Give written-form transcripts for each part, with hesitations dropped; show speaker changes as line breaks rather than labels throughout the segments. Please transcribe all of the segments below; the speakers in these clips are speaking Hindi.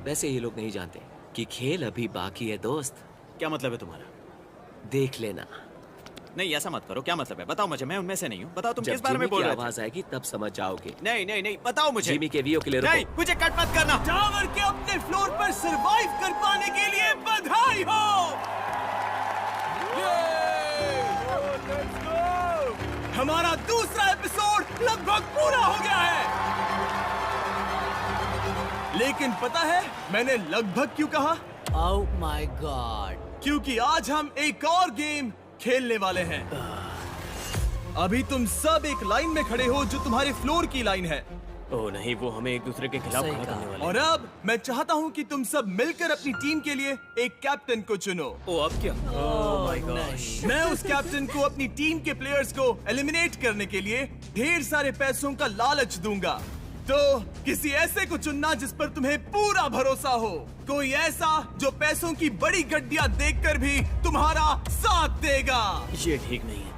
वैसे ये लोग नहीं जानते कि खेल अभी बाकी है दोस्त।
क्या मतलब है तुम्हारा?
देख लेना।
नहीं ऐसा मत करो, क्या मतलब है? बताओ मुझे, मैं उनमें से नहीं हूँ। बताओ तुम
जब
किस बारे में
जिमी
बोल
की
रहे थे?
आवाज आएगी तब समझ जाओगे।
नहीं नहीं नहीं, बताओ मुझे।
जिमी के वीओ के लिए
नहीं,
रुको।
मुझे कट मत करना।
टावर के अपने फ्लोर पर सरवाइव कर पाने के लिए बधाई हो। हमारा दूसरा एपिसोड लगभग पूरा हो गया है। लेकिन पता है मैंने लगभग क्यों कहा?
ओह माय गॉड।
क्योंकि आज हम एक और गेम खेलने वाले हैं। अभी तुम सब एक लाइन में खड़े हो जो तुम्हारे फ्लोर की लाइन है।
ओह नहीं, वो हमें एक दूसरे के खिलाफ
सही
खड़ा
कहा।
करने वाले
और अब मैं चाहता हूँ कि तुम सब मिलकर अपनी टीम के लिए एक कैप्टन को चुनो।
हैं। ओह अब क्या? ओह माय गॉड।
मैं उस कैप्टन को अपनी टीम के प्लेयर्स को एलिमिनेट करने के लिए ढेर सारे पैसों का लालच दूंगा। तो किसी ऐसे को चुनना जिस पर तुम्हें पूरा भरोसा हो, कोई ऐसा जो पैसों की बड़ी गड्डियां देखकर भी तुम्हारा साथ देगा।
ये ठीक नहीं है।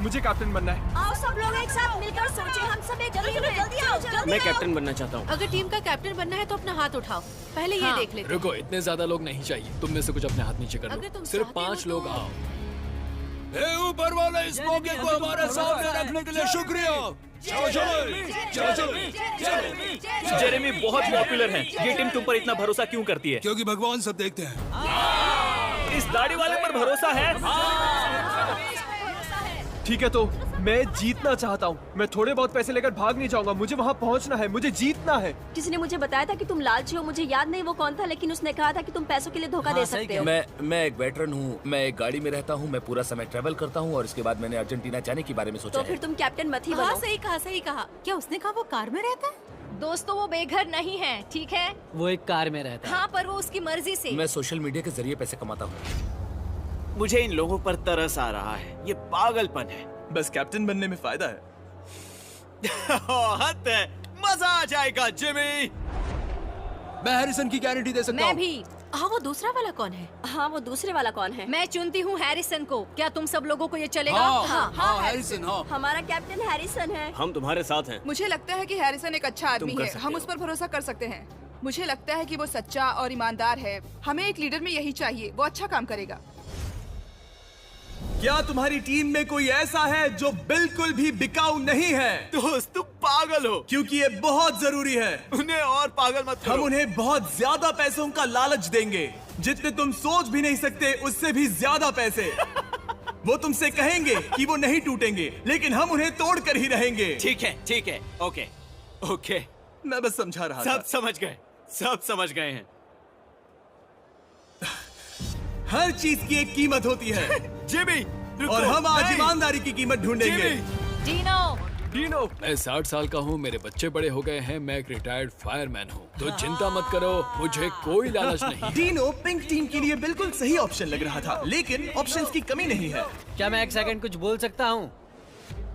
मुझे कैप्टन बनना है।
आओ सब लोग एक साथ मिलकर सोचें। हम सब एक जल्दी आओ, जल्दी
मैं
आओ।
कैप्टन बनना चाहता हूँ।
अगर टीम का कैप्टन बनना है तो अपना हाथ उठाओ। पहले ये देख लेते हैं।
रुको, इतने ज्यादा लोग नहीं चाहिए। तुम में से कुछ अपने हाथ नीचे कर
अगर
लो।
तुम
सिर्फ
चाहते हो
5
तो-
लोग आओ। हे ऊपर वाले, इस मौके को हमारे सामने रखने के लिए शुक्रिया।
जेरेमी बहुत पॉपुलर है। ये टीम तुम पर इतना भरोसा क्यों करती है?
क्योंकि भगवान सब देखते हैं।
इस दाढ़ी वाले पर भरोसा है?
ठीक है, तो मैं जीतना चाहता हूँ। मैं थोड़े बहुत पैसे लेकर भाग नहीं जाऊंगा। मुझे वहाँ पहुँचना है, मुझे जीतना है।
किसी ने मुझे बताया था कि तुम लालची हो। मुझे याद नहीं वो कौन था, लेकिन उसने कहा था कि तुम पैसों के लिए धोखा दे सकते हो।
मैं एक वेटरन हूँ। मैं एक गाड़ी में रहता हूँ। मैं पूरा समय ट्रेवल करता हूँ और इसके बाद मैंने अर्जेंटीना जाने के बारे में सोचा
तो फिर
है।
तुम कैप्टन मत ही
हाँ
बनो।
सही कहा, सही कहा। क्या उसने कहा वो कार में रहता है?
दोस्तों वो बेघर नहीं है, ठीक है?
वो एक कार में रहता है।
हाँ पर वो उसकी मर्जी से।
मैं सोशल मीडिया के जरिए पैसे कमाता हूँ।
मुझे इन लोगों पर तरस आ रहा है। ये पागलपन है।
बस कैप्टन बनने में फायदा है।
हद है। मजा आ जाएगा जिमी।
मैं हैरिसन की गारंटी दे सकता
मैं
हूँ।
भी।
हाँ वो दूसरा वाला कौन है?
हाँ वो दूसरे वाला कौन है?
मैं चुनती हूँ हैरिसन को। क्या तुम सब लोगों को ये चलेगा?
हाँ, हैरिसन, हाँ।
हमारा कैप्टन हैरिसन है।
हम तुम्हारे साथ हैं।
मुझे लगता है कि हैरिसन एक अच्छा आदमी
कर
है।
सकते
हम
हो।
उस पर भरोसा कर सकते हैं। मुझे लगता है कि वो सच्चा और ईमानदार है। हमें एक लीडर में यही चाहिए। वो अच्छा काम करेगा।
क्या तुम्हारी टीम में कोई ऐसा है जो बिल्कुल भी बिकाऊ नहीं है?
दोस्त तुम पागल हो।
क्योंकि ये बहुत जरूरी है।
उन्हें और पागल मत करो।
हम उन्हें बहुत ज्यादा पैसों का लालच देंगे, जितने तुम सोच भी नहीं सकते, उससे भी ज्यादा पैसे। वो तुमसे कहेंगे कि वो नहीं टूटेंगे, लेकिन हम उन्हें तोड़ कर ही रहेंगे।
ठीक है। Okay okay.
मैं बस समझा रहा था।
सब समझ गए हैं।
हर चीज की एक कीमत होती है।
जिमी रुको।
और हम आज
नहीं।
ईमानदारी की कीमत ढूंढेंगे।
डीनो।
मैं 60 साल का हूँ। मेरे बच्चे बड़े हो गए हैं। मैं एक रिटायर्ड फायरमैन हूँ। तो चिंता मत करो, मुझे कोई लालच नहीं।
डीनो पिंक टीम के लिए बिल्कुल सही ऑप्शन लग रहा था, लेकिन ऑप्शंस की कमी नहीं है।
क्या मैं एक सेकंड कुछ बोल सकता हूँ?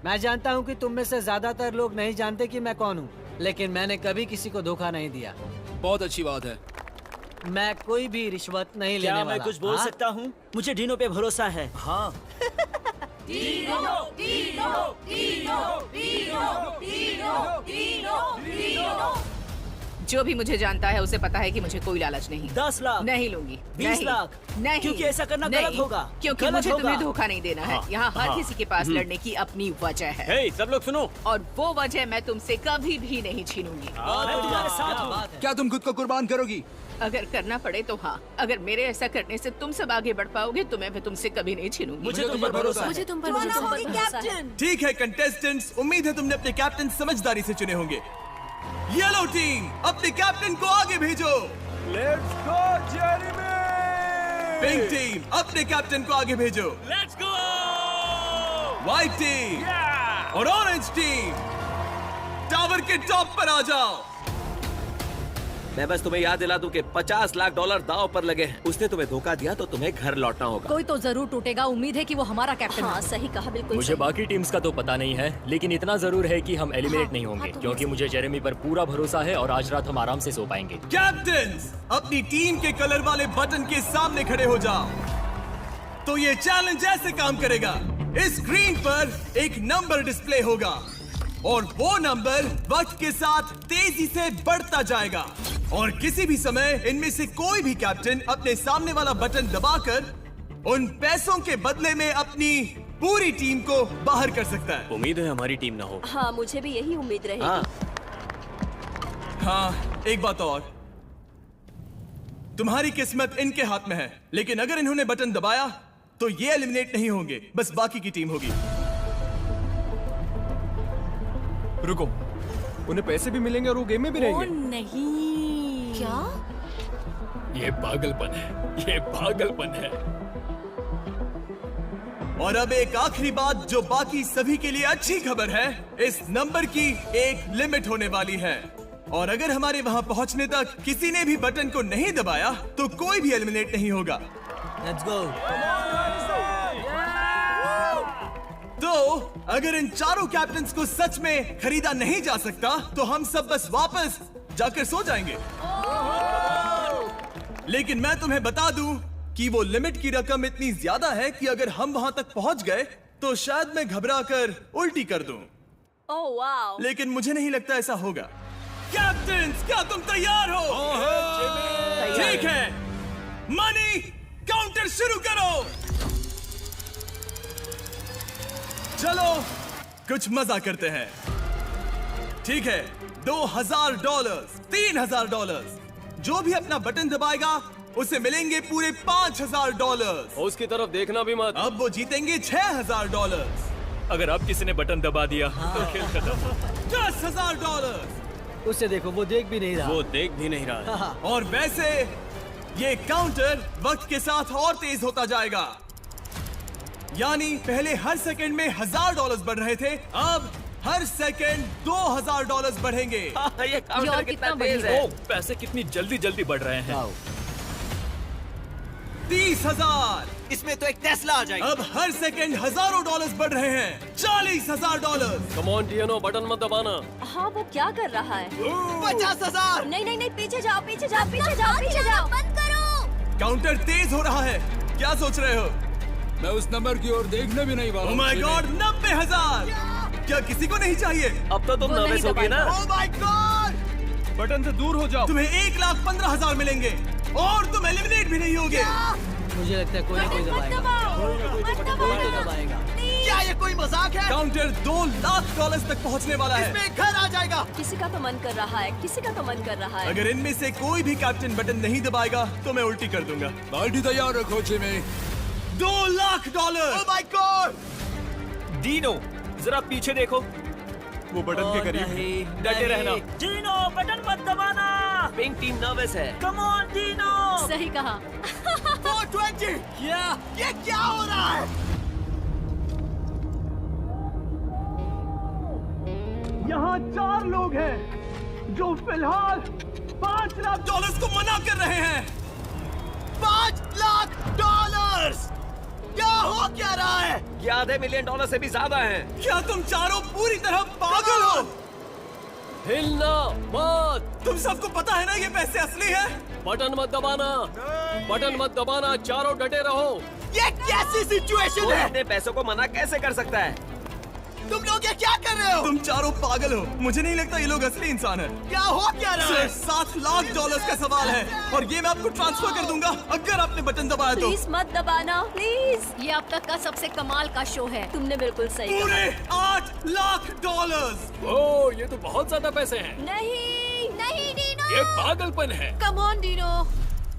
मैं जानता हूँ कि तुम में से ज्यादातर लोग नहीं जानते कि मैं कौन हूँ, लेकिन मैंने कभी किसी को धोखा नहीं दिया।
बहुत अच्छी बात है।
मैं कोई भी रिश्वत नहीं लेने
क्या
वाला।
मैं कुछ बोल
हाँ?
सकता हूँ? मुझे डीनो पे भरोसा है। हाँ
जो भी मुझे जानता है उसे पता है कि मुझे कोई लालच नहीं।
10 लाख
नहीं लूंगी।
20
नहीं,
लाख
नहीं,
क्योंकि ऐसा करना
नहीं,
गलत होगा।
क्योंकि
गलत
मुझे
होगा।
तुम्हें धोखा नहीं देना है।
हाँ,
यहाँ हर
हाँ।
किसी के पास लड़ने की अपनी वजह है।
हे सब लोग सुनो।
और वो वजह मैं तुमसे कभी भी नहीं छीनूंगी।
मैं तुम्हारे साथ हूँ।
क्या तुम खुद को कुर्बान करोगी?
अगर करना पड़े तो हाँ। अगर मेरे ऐसा करने से तुम सब आगे बढ़ पाओगे तो मैं तुमसे कभी नहीं छीनूंगी।
मुझे तुम पर भरोसा है।
मुझे तुम पर
तुम्हारा
भरोसा
होगी
है।
कैप्टन।
ठीक है कंटेस्टेंट्स, उम्मीद है तुमने अपने कैप्टन समझदारी से चुने होंगे। येलो टीम अपने कैप्टन को आगे भेजो।
Let's go Jeremy.
Pink team अपने कैप्टन को आगे भेजो।
Let's go.
व्हाइट टीम और ऑरेंज टीम टावर के टॉप पर आ जाओ।
मैं बस तुम्हें याद दिला दूं कि $50 लाख दांव पर लगे हैं। उसने तुम्हें धोखा दिया तो तुम्हें घर लौटना होगा।
कोई तो जरूर टूटेगा। उम्मीद है कि वो हमारा कैप्टन
हाँ
है।
सही कहा, बिल्कुल
मुझे
सही।
बाकी टीम्स का तो पता नहीं है, लेकिन इतना जरूर है कि हम एलिमिनेट नहीं होंगे, क्योंकि मुझे जेरेमी पर पूरा भरोसा है और आज रात हम आराम से सो पाएंगे।
कैप्टन्स अपनी टीम के कलर वाले बटन के सामने खड़े हो जाओ। तो ये चैलेंज ऐसे काम करेगा। इस स्क्रीन पर एक नंबर डिस्प्ले होगा और वो नंबर वक्त के साथ तेजी से बढ़ता जाएगा। और किसी भी समय इनमें से कोई भी कैप्टन अपने सामने वाला बटन दबाकर उन पैसों के बदले में अपनी पूरी टीम को बाहर कर सकता है।
उम्मीद है हमारी टीम ना हो।
हाँ, मुझे भी यही उम्मीद रही।
हाँ, एक बात और, तुम्हारी किस्मत इनके हाथ में है, लेकिन अगर इन्होंने बटन दबाया तो ये एलिमिनेट नहीं होंगे, बस बाकी की टीम होगी।
रुको, उन्हें पैसे भी मिलेंगे और वो गेम में भी रहेंगे।
नहीं। क्या?
ये पागलपन है, ये पागलपन है।
और अब एक आखिरी बात जो बाकी सभी के लिए अच्छी खबर है, इस नंबर की एक लिमिट होने वाली है और अगर हमारे वहां पहुंचने तक किसी ने भी बटन को नहीं दबाया तो कोई भी एलिमिनेट नहीं होगा।
Let's go.
तो अगर इन चारों कैप्टन्स को सच में खरीदा नहीं जा सकता तो हम सब बस वापस जाकर सो जाएंगे। लेकिन मैं तुम्हें बता दूं कि वो लिमिट की रकम इतनी ज्यादा है कि अगर हम वहां तक पहुंच गए तो शायद मैं घबरा कर उल्टी कर दूं।
Oh wow.
लेकिन मुझे नहीं लगता ऐसा होगा। कैप्टन्स, क्या तुम तैयार हो? ठीक है, मनी काउंटर शुरू करो। चलो कुछ मजा करते हैं। ठीक है, $2000, $3000। जो भी अपना बटन दबाएगा उसे मिलेंगे पूरे $5000।
उसकी तरफ देखना भी मत।
अब वो जीतेंगे $6000।
अगर अब किसी ने बटन दबा दिया तो खेल खत्म।
$10000।
उसे देखो, वो देख भी नहीं रहा।
वो देख भी नहीं रहा।
और वैसे ये काउंटर वक्त के साथ और तेज होता जाएगा। यानी पहले हर सेकंड में $1000 बढ़ रहे थे, अब हर सेकंड $2000 बढ़ेंगे।
ये काउंटर
और
कितना
कितना
तेज
बढ़ेगा?
है।
ओ, पैसे कितनी जल्दी जल्दी बढ़ रहे हैं।
30,000।
इसमें तो एक टेस्ला आ जाएगी।
अब हर सेकंड हजारों डॉलर्स बढ़ रहे हैं। $40,000।
कम ऑन टियानो, बटन मत दबाना।
हाँ, वो क्या कर रहा है?
50,000।
नहीं नहीं नहीं, पीछे जाओ, पीछे जाओ, पीछे जाओ, पीछे जाओ। बंद करो।
काउंटर तेज हो रहा है। क्या सोच रहे हो?
मैं उस नंबर की ओर देखने भी नहीं वाला।
Oh my God, 90,000। क्या किसी को नहीं चाहिए?
अब तो तुम
वो नहीं
नर्वस होगी ना।
Oh my God!
बटन से दूर हो जाओ।
तुम्हें 1,15,000 मिलेंगे और तुम एलिमिनेट भी नहीं होगे।
मुझे लगता है कोई ना कोई दबाएगा। कोई तो दबाएगा।
क्या ये कोई मजाक है?
काउंटर $2,00,000 तक पहुंचने वाला है।
इसमें घर आ जाएगा।
किसी का तो मन कर रहा है, किसी का तो मन कर रहा है।
अगर इनमें से कोई भी कैप्टन बटन नहीं दबाएगा तो मैं उल्टी कर दूंगा।
बाल्टी तैयार रखो Jimmy.
$2,00,000।
Oh my God!
Dino, जरा पीछे देखो।
वो बटन के करीब है।
डटे रहना।
जीनो, बटन मत दबाना। पिंक टीम नर्वस है। कम ऑन जीनो।
सही कहा।
420। ये क्या हो रहा है?
यहाँ 4 लोग हैं जो फिलहाल $5,00,000 को मना कर रहे हैं।
$5,00,000। क्या हो क्या रहा है?
ये $500 मिलियन से भी ज्यादा है।
क्या तुम चारों पूरी तरह पागल हो?
हिलना मत।
तुम सबको पता है ना ये पैसे असली है।
बटन मत दबाना। बटन मत दबाना, चारों डटे रहो।
ये कैसी सिचुएशन है?
इतने पैसों को मना कैसे कर सकता है?
तुम लोग ये क्या कर रहे हो?
तुम चारों पागल हो। मुझे नहीं लगता ये लोग असली इंसान है।
क्या हो क्या रहा है?
सिर्फ $7,00,000 का सवाल है और ये मैं आपको ट्रांसफर कर दूंगा अगर आपने बटन दबाया तो।
प्लीज मत दबाना, प्लीज।
ये अब तक का सबसे कमाल का शो है।
तुमने बिल्कुल सही
पूरे
कहा।
$8,00,000।
ओ, ये तो बहुत ज्यादा पैसे हैं।
नहीं नहीं डीनो।
ये पागलपन है।
Come on Dino.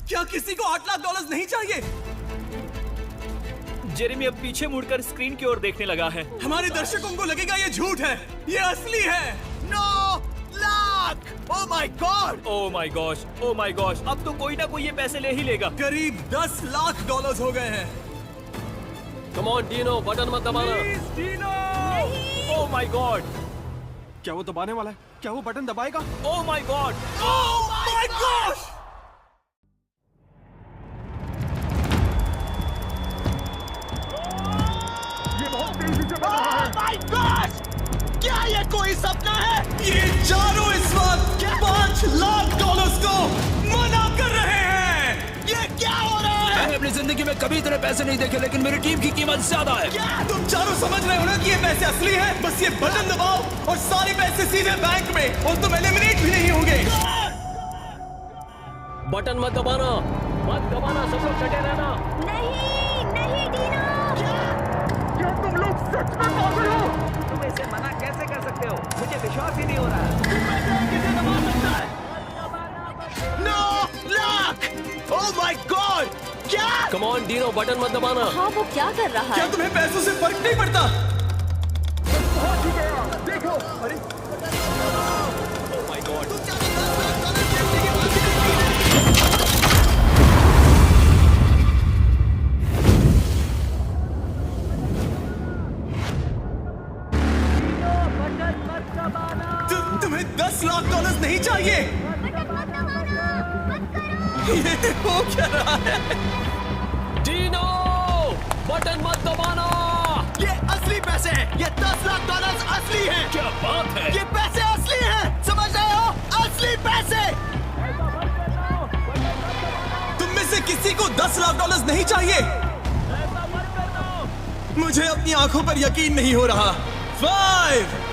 क्या किसी को $8,00,000 नहीं चाहिए?
जेरेमी अब पीछे मुड़कर स्क्रीन की ओर देखने लगा है।
हमारे दर्शकों को लगेगा ये झूठ है, ये असली है।
9,00,000। Oh my God!
Oh my gosh, oh my gosh, अब तो कोई ना कोई ये पैसे ले ही लेगा।
करीब $10,00,000 हो गए हैं।
कम ऑन डीनो, बटन मत दबाना। ओ माय गॉड,
क्या वो दबाने वाला है? क्या वो बटन दबाएगा?
Oh my god,
Oh my gosh!
My God! क्या ये कोई सपना है?
ये चारों इस वक्त $5,00,000 को मना कर रहे हैं।
ये क्या हो रहा है?
मैंने अपनी जिंदगी में कभी इतने पैसे नहीं देखे, लेकिन मेरी टीम की कीमत ज्यादा है।
तुम चारों समझ रहे हो ना कि ये पैसे असली हैं? बस ये बटन दबाओ और सारे पैसे सीधे बैंक में और तुम एलिमिनेट भी नहीं होंगे।
बटन मत दबाना, मत दबाना, सब लोग डटे रहना।
नहीं नहीं डीनो।
क्या तुम लोग सच में पागल हो?
तुम इसे मना कैसे कर सकते हो? मुझे विश्वास ही नहीं हो रहा।
No luck! Oh my god! क्या?
कम ऑन डीनो, बटन मत दबाना।
हाँ वो क्या कर रहा
क्या
है?
तुम्हें पैसों से फर्क नहीं पड़ता?
देखो, अरे
तुम्हें 10 लाख डॉलर नहीं चाहिए? ये हो क्या रहा है?
डीनो, बटन मत दबाना।
ये असली पैसे हैं। ये 10 लाख डॉलर असली हैं।
क्या बात है?
ये पैसे असली हैं। समझ रहे हो? असली पैसे। तुम में से किसी को 10 लाख डॉलर नहीं चाहिए? मुझे अपनी आंखों पर यकीन नहीं हो रहा। 5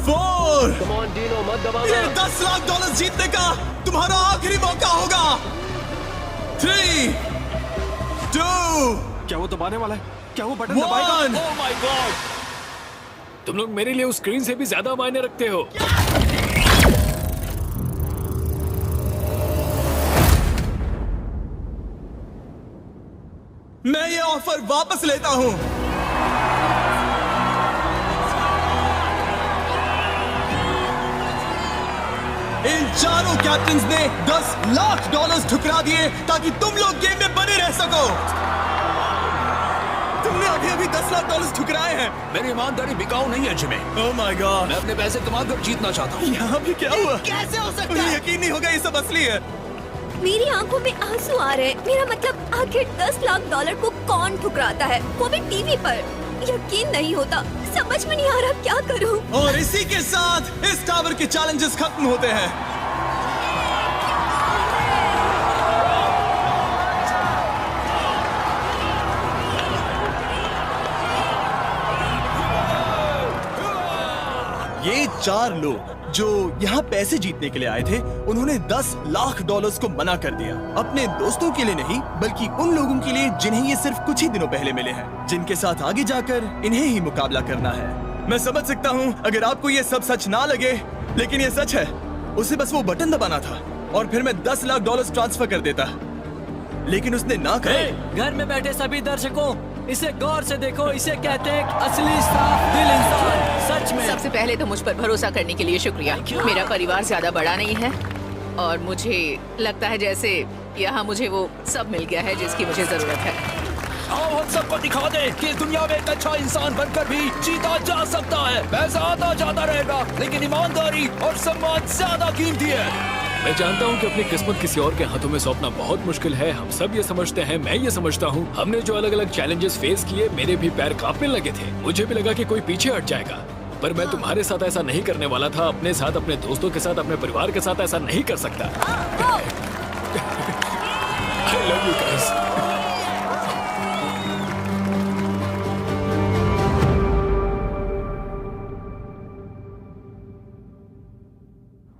4
कम ऑन डीनो, मत दबाना।
ये 10 लाख डॉलर जीतने का तुम्हारा आखिरी मौका होगा। 3 2
क्या वो दबाने वाला है? क्या वो बटन दबाएगा?
1
oh my God!
तुम लोग मेरे लिए उस स्क्रीन से भी ज्यादा मायने रखते हो।
मैं ये ऑफर वापस लेता हूं। इन चारों कैप्टन्स ने 10 लाख डॉलर्स ठुकरा दिए ताकि तुम लोग गेम में बने रह सको। तुमने अभी अभी 10 लाख डॉलर्स ठुकराए हैं।
मेरी ईमानदारी बिकाऊ नहीं है जिमी।
Oh my God!
मैं अपने पैसे कमा कर जीतना चाहता हूँ।
यहाँ भी क्या हुआ? कैसे हो सकता है? यकीन नहीं होगा ये सब असली है।
मेरी आंखों में आंसू आ रहे हैं। मेरा मतलब आखिर 10 लाख डॉलर को कौन ठुकराता है? वो भी टीवी पर। यकीन नहीं होता। समझ में नहीं आ रहा क्या करूं।
और इसी के साथ इस टावर के चैलेंजेस खत्म होते हैं। ये 4 लोग जो यहाँ पैसे जीतने के लिए आए थे, उन्होंने 10 लाख डॉलर्स को मना कर दिया। अपने दोस्तों के लिए नहीं, बल्कि उन लोगों के लिए जिन्हें ये सिर्फ कुछ ही दिनों पहले मिले हैं, जिनके साथ आगे जाकर इन्हें ही मुकाबला करना है। मैं समझ सकता हूँ अगर आपको ये सब सच ना लगे, लेकिन ये सच है। उसे बस वो बटन दबाना था और फिर मैं 10 लाख डॉलर ट्रांसफर कर देता, लेकिन उसने ना कहा।
घर में बैठे सभी दर्शकों, इसे गौर से देखो। इसे कहते हैं असली साफ दिल इंसान। सच में।
सबसे पहले तो मुझ पर भरोसा करने के लिए शुक्रिया। मेरा परिवार ज्यादा बड़ा नहीं है और मुझे लगता है जैसे यहाँ मुझे वो सब मिल गया है जिसकी मुझे जरूरत है।
आओ हम सबको दिखा दे कि इस दुनिया में एक अच्छा इंसान बनकर भी जीता जा सकता है। पैसा आता जाता रहेगा, लेकिन ईमानदारी और सम्मान ज्यादा कीमती है।
मैं जानता हूँ कि अपनी किस्मत किसी और के हाथों में सौंपना बहुत मुश्किल है। हम सब ये समझते हैं, मैं ये समझता हूँ। हमने जो अलग अलग चैलेंजेस फेस किए, मेरे भी पैर कांपने लगे थे। मुझे भी लगा कि कोई पीछे हट जाएगा, पर मैं तुम्हारे साथ ऐसा नहीं करने वाला था। अपने साथ, अपने दोस्तों के साथ, अपने परिवार के साथ ऐसा नहीं कर सकता। I love you guys.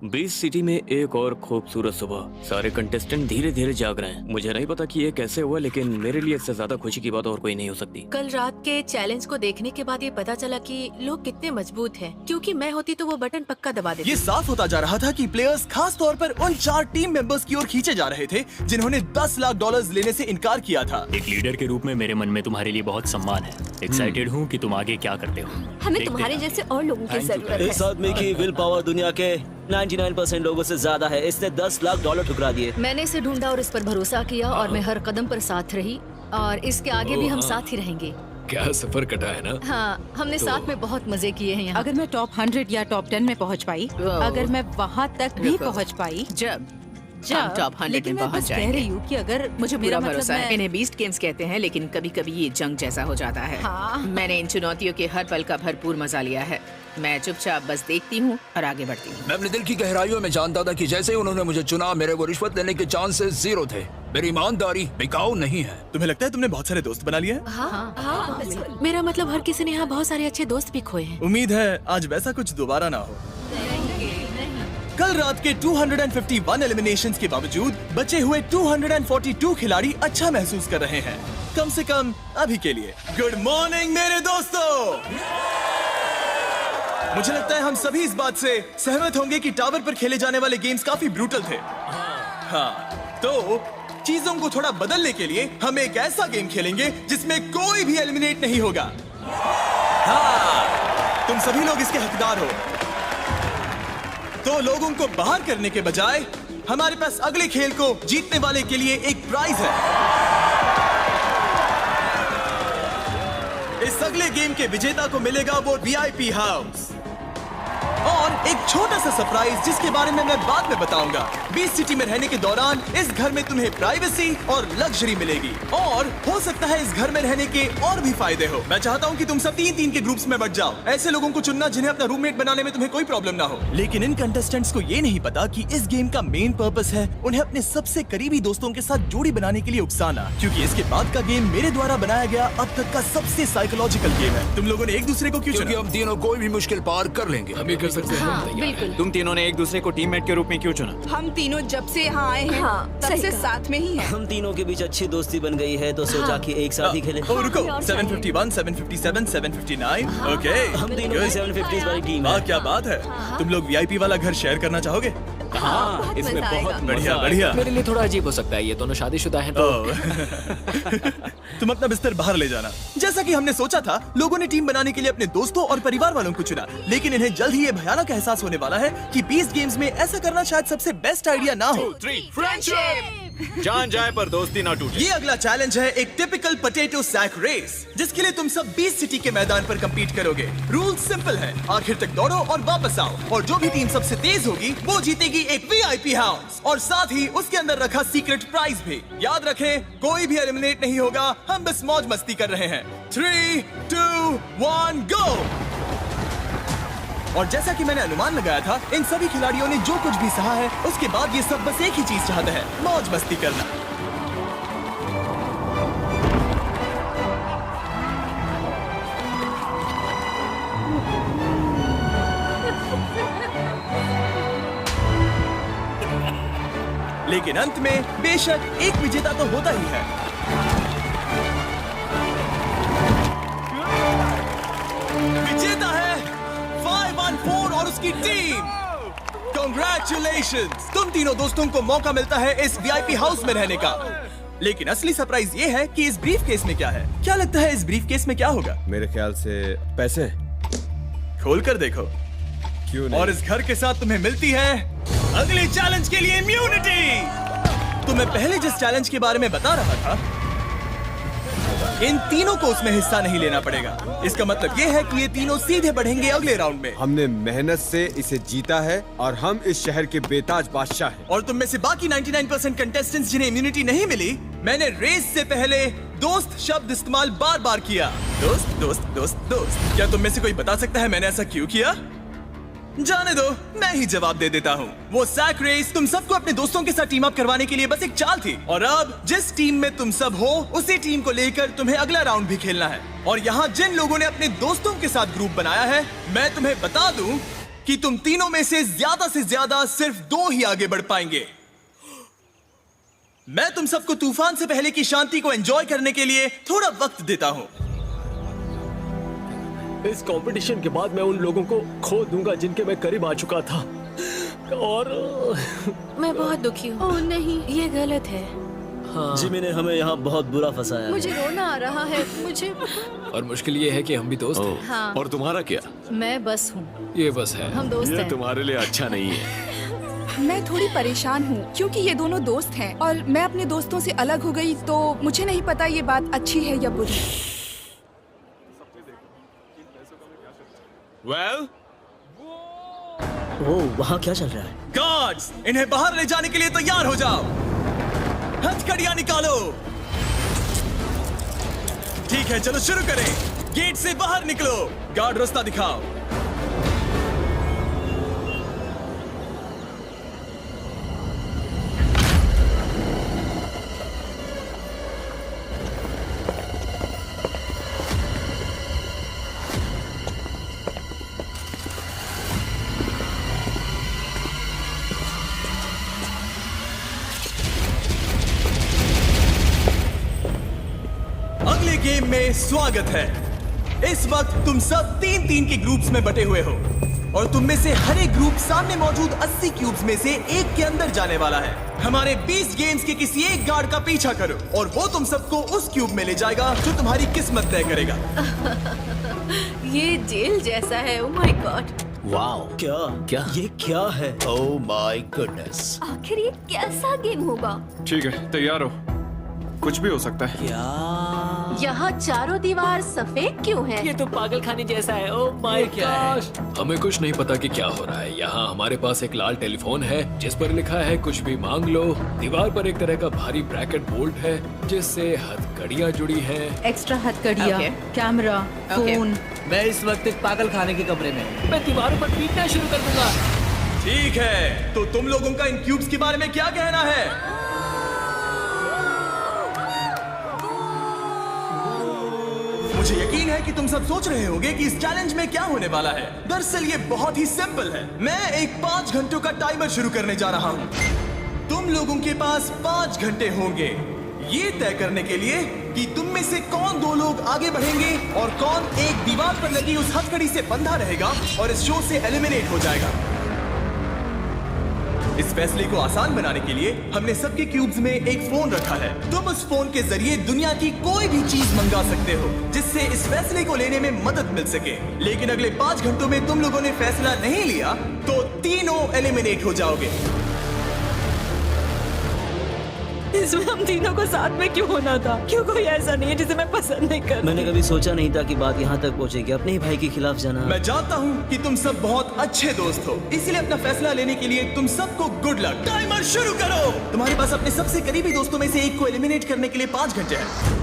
Beach city में एक और खूबसूरत सुबह। सारे कंटेस्टेंट धीरे धीरे जाग रहे हैं। मुझे नहीं पता कि ये कैसे हुआ, लेकिन मेरे लिए इससे ज्यादा खुशी की बात और कोई नहीं हो सकती।
कल रात के चैलेंज को देखने के बाद ये पता चला कि लोग कितने मजबूत हैं। क्योंकि मैं होती तो वो बटन पक्का दबा देती।
ये साफ होता जा रहा था कि प्लेयर्स खास तौर पर उन 4 टीम मेंबर्स की ओर खींचे जा रहे थे जिन्होंने 10 लाख डॉलर लेने से इनकार किया था।
एक लीडर के रूप में मेरे मन में तुम्हारे लिए बहुत सम्मान है। एक्साइटेड हूँ कि तुम आगे क्या करते हो।
हमें तुम्हारे जैसे और लोगों की जरूरत है।
इस आदमी की विल पावर दुनिया के 99% लोगों से ज्यादा है। इसने 10 लाख डॉलर ठुकरा दिए।
मैंने इसे ढूंढा और इस पर भरोसा किया और मैं हर कदम पर साथ रही और इसके आगे भी हम साथ ही रहेंगे।
क्या सफर कटा है ना।
हाँ, हमने साथ में बहुत मजे किए हैं यहाँ।
अगर मैं टॉप 100 या टॉप 10 में पहुँच पाई, अगर मैं वहाँ तक भी पहुँच पाई,
जब हम टॉप 100 में पहुँच
कह रही हूँ कि अगर
मुझे
मेरा
पूरा भरोसा
मतलब
है। इन्हें बीस्ट गेम्स कहते हैं, लेकिन कभी कभी ये जंग जैसा हो जाता है।
हाँ।
मैंने इन चुनौतियों के हर पल का भरपूर मजा लिया है। मैं चुपचाप बस देखती हूँ और आगे बढ़ती हूँ।
मैं अपने दिल की गहराइयों में जानता था कि जैसे ही उन्होंने मुझे चुना, मेरे वो रिश्वत लेने के चांसेस 0 थे। मेरी ईमानदारी बिकाऊ नहीं है।
तुम्हें लगता है तुमने बहुत सारे दोस्त बना लिए हैं?
हाँ, मेरा मतलब हर किसी ने यहाँ बहुत सारे अच्छे दोस्त भी खोए हैं।
उम्मीद है आज वैसा कुछ दोबारा ना हो। कल रात के 251 एलिमिनेशंस के बावजूद बचे हुए 242 खिलाड़ी अच्छा महसूस कर रहे हैं, कम से कम अभी के लिए। गुड मॉर्निंग मेरे दोस्तों। मुझे लगता है हम सभी इस बात से सहमत होंगे कि टावर पर खेले जाने वाले गेम्स काफी ब्रूटल थे। हाँ, तो चीजों को थोड़ा बदलने के लिए हम एक ऐसा गेम खेलेंगे जिसमें कोई भी एलिमिनेट नहीं होगा। हाँ, तुम सभी लोग इसके हकदार हो। तो लोगों को बाहर करने के बजाय हमारे पास अगले खेल को जीतने वाले के लिए एक प्राइज है। इस अगले गेम के विजेता को मिलेगा वो वीआईपी हाउस और एक छोटा सा सरप्राइज जिसके बारे में मैं बाद में बताऊंगा। बीच सिटी में रहने के दौरान इस घर में तुम्हें प्राइवेसी और लग्जरी मिलेगी और हो सकता है इस घर में रहने के और भी फायदे हो। मैं चाहता हूं कि तुम सब 3-3 के ग्रुप्स में बट जाओ। ऐसे लोगों को चुनना जिन्हें अपना रूममेट बनाने में तुम्हें कोई प्रॉब्लम ना हो। लेकिन इन कंटेस्टेंट्स को ये नहीं पता कि इस गेम का मेन पर्पस है उन्हें अपने सबसे करीबी दोस्तों के साथ जोड़ी बनाने के लिए उकसाना, क्योंकि इसके बाद का गेम मेरे द्वारा बनाया गया अब तक का सबसे साइकोलॉजिकल गेम है। तुम लोगों ने एक दूसरे को क्यों चुना?
हम तीनों कोई भी मुश्किल पार कर लेंगे।
हम ये कर सकते हैं।
बिल्कुल।
तुम तीनों ने एक दूसरे को टीममेट के रूप में क्यों चुना?
हम तीनों जब से यहाँ आए हैं तब
सही
से
कहा।
साथ में ही हैं।
हम तीनों के बीच अच्छी दोस्ती बन गई है तो सोचा कि एक साथ ही खेलें।
ओ रुको, 751, 757, 759, ओके।
हम तीनों की 750s वाली टीम है।
क्या बात है। तुम लोग वीआईपी वाला घर शेयर करना चाहोगे?
हाँ, इसमें बहुत
बढ़िया बढ़िया।
मेरे लिए थोड़ा अजीब हो सकता है, ये दोनों शादीशुदा हैं तो
तुम अपना बिस्तर बाहर ले जाना। जैसा कि हमने सोचा था, लोगों ने टीम बनाने के लिए अपने दोस्तों और परिवार वालों को चुना, लेकिन इन्हें जल्द ही ये भयानक एहसास होने वाला है कि बीस्ट गेम्स में ऐसा करना शायद सबसे बेस्ट आइडिया ना हो।
जान जाए पर दोस्ती ना टूटे।
ये अगला चैलेंज है एक टिपिकल पोटैटो सैक रेस, जिसके लिए तुम सब 20 सिटी के मैदान पर कंपीट करोगे। रूल सिंपल है, आखिर तक दौड़ो और वापस आओ, और जो भी टीम सबसे तेज होगी वो जीतेगी एक वीआईपी हाउस और साथ ही उसके अंदर रखा सीक्रेट प्राइज भी। याद रखें, कोई भी एलिमिनेट नहीं होगा, हम बस मौज मस्ती कर रहे हैं। 3, 2, 1 गो। और जैसा कि मैंने अनुमान लगाया था, इन सभी खिलाड़ियों ने जो कुछ भी सहा है उसके बाद ये सब बस एक ही चीज चाहते हैं, मौज मस्ती करना। लेकिन अंत में बेशक एक विजेता तो होता ही है। विजेता है 514 और उसकी टीम। Congratulations! तुम तीनों दोस्तों को मौका मिलता है इस वीआईपी हाउस में रहने का। लेकिन असली सरप्राइज ये है कि इस ब्रीफ केस में क्या है। क्या लगता है इस ब्रीफ केस में क्या होगा?
मेरे ख्याल से पैसे।
खोल कर देखो।
क्यों नहीं?
और इस घर के साथ तुम्हें मिलती है अगले चैलेंज के लिए इम्यूनिटी। तो मैं पहले जिस चैलेंज के बारे में बता रहा था, इन तीनों को उसमें हिस्सा नहीं लेना पड़ेगा। इसका मतलब ये है कि ये तीनों सीधे बढ़ेंगे अगले राउंड में।
हमने मेहनत से इसे जीता है और हम इस शहर के बेताज बादशाह हैं।
और तुम में से बाकी 99% कंटेस्टेंट्स जिन्हें इम्यूनिटी नहीं मिली, मैंने रेस से पहले दोस्त शब्द इस्तेमाल बार बार किया। दोस्त दोस्त दोस्त दोस्त। क्या तुम में से कोई बता सकता है मैंने ऐसा क्यों किया? जाने दो, मैं ही जवाब दे देता हूँ। वो सैक रेस तुम सबको अपने दोस्तों के साथ टीम अप करवाने के लिए बस एक चाल थी, और अब जिस टीम में तुम सब हो उसी टीम को लेकर तुम्हें अगला राउंड भी खेलना है। और यहाँ जिन लोगों ने अपने दोस्तों के साथ ग्रुप बनाया है, मैं तुम्हें बता दूं कि तुम तीनों में से ज्यादा सिर्फ 2 ही आगे बढ़ पाएंगे। मैं तुम सबको तूफान से पहले की शांति को एंजॉय करने के लिए थोड़ा वक्त देता हूँ।
इस कंपटीशन के बाद मैं उन लोगों को खो दूंगा जिनके मैं करीब आ चुका था, और
मैं बहुत दुखी हूँ। ओह नहीं, ये गलत है।
हाँ।
जिमी ने हमें यहाँ बहुत बुरा फंसाया।
मुझे रोना आ रहा है, मुझे।
और मुश्किल ये है कि हम भी दोस्त हैं।
हाँ।
और तुम्हारा क्या?
मैं बस हूँ।
ये बस है।
हम दोस्त हैं।
तुम्हारे लिए अच्छा नहीं है।
मैं थोड़ी परेशान हूँ क्योंकि ये दोनों दोस्त हैं और मैं अपने दोस्तों से अलग हो गई, तो मुझे नहीं पता ये बात अच्छी है या बुरी।
Well?
ओह, वहाँ क्या चल रहा है?
गार्ड्स, इन्हें बाहर ले जाने के लिए तैयार हो जाओ। हथकड़ियां निकालो। ठीक है, चलो शुरू करें। गेट से बाहर निकलो। गार्ड रास्ता दिखाओ। गेम में स्वागत है। इस वक्त तुम सब 3-3 के ग्रुप्स में बटे हुए हो और तुम में से हर एक ग्रुप सामने मौजूद 80 क्यूब्स में से एक के अंदर जाने वाला है। हमारे 20 गेम्स के किसी एक गार्ड का पीछा करो और वो तुम सबको उस क्यूब में ले जाएगा जो तुम्हारी किस्मत तय करेगा।
ये जेल जैसा है। ओह माय गॉड।
वाओ, क्या ये क्या है? Oh my goodness.
आखिर ये कैसा गेम होगा?
ठीक है, तैयार हो? कुछ भी हो सकता है।
यहाँ चारों दीवार सफेद क्यों है?
ये तो पागल खाने जैसा है। ओह माय गॉड।
हमें कुछ नहीं पता कि क्या हो रहा है। यहाँ हमारे पास एक लाल टेलीफोन है जिस पर लिखा है कुछ भी मांग लो। दीवार पर एक तरह का भारी ब्रैकेट बोल्ट है जिससे हथकड़ियाँ जुड़ी हैं।
एक्स्ट्रा हथकड़ियाँ, कैमरा, फोन।
मैं इस वक्त एक पागल खाने के कमरे में, मैं दीवारों पर पीटना शुरू कर दूंगा।
ठीक है, तो तुम लोगों का इन क्यूब्स के बारे में क्या कहना है? मुझे यकीन है कि तुम सब सोच रहे होंगे कि इस चैलेंज में क्या होने वाला है। दरअसल ये बहुत ही सिंपल है। मैं एक 5 घंटों का टाइमर शुरू करने जा रहा हूँ। तुम लोगों के पास 5 घंटे होंगे ये तय करने के लिए कि तुम में से कौन 2 लोग आगे बढ़ेंगे और कौन एक दीवार पर लगी उस हथकड़ी से बंधा रहेगा और इस शो से एलिमिनेट हो जाएगा। इस फैसले को आसान बनाने के लिए हमने सबके क्यूब्स में एक फोन रखा है। तुम उस फोन के जरिए दुनिया की कोई भी चीज मंगा सकते हो जिससे इस फैसले को लेने में मदद मिल सके। लेकिन अगले 5 घंटों में तुम लोगों ने फैसला नहीं लिया तो तीनों एलिमिनेट हो जाओगे।
इसमें हम तीनों को साथ में क्यों होना था? क्यों कोई ऐसा नहीं है जिसे मैं पसंद नहीं करती?
मैंने कभी सोचा नहीं था कि बात यहाँ तक पहुँचेगी। अपने ही भाई के खिलाफ जाना।
मैं जानता हूँ कि तुम सब बहुत अच्छे दोस्त हो, इसलिए अपना फैसला लेने के लिए तुम सबको गुड लक। टाइमर शुरू करो। तुम्हारे पास अपने सबसे करीबी दोस्तों में से एक को एलिमिनेट करने के लिए 5 घंटे हैं।